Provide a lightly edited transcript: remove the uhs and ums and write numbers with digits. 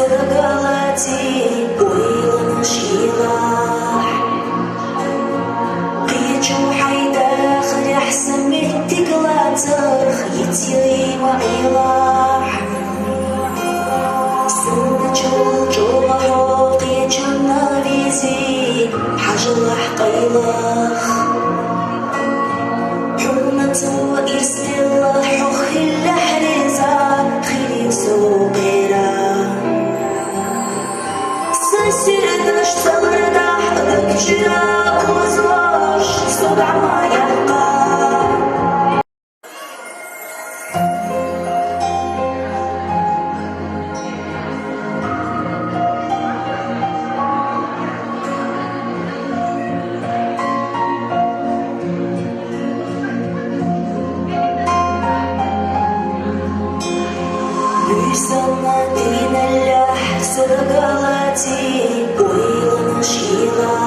سرقلاتي ويلا نشيلاح قيجو حيداخل أحسن من تقلاتر خيتي وعيلاح سنة جول قيجو ناريزي حجلح قيلاخ حرمة وإرسل الله حخي اللحرزة خيري سوقيرا سيدش تغردح ذكجرا وزواج صدع ما يبقى Мадина лях сыргалати, уйла наш ела.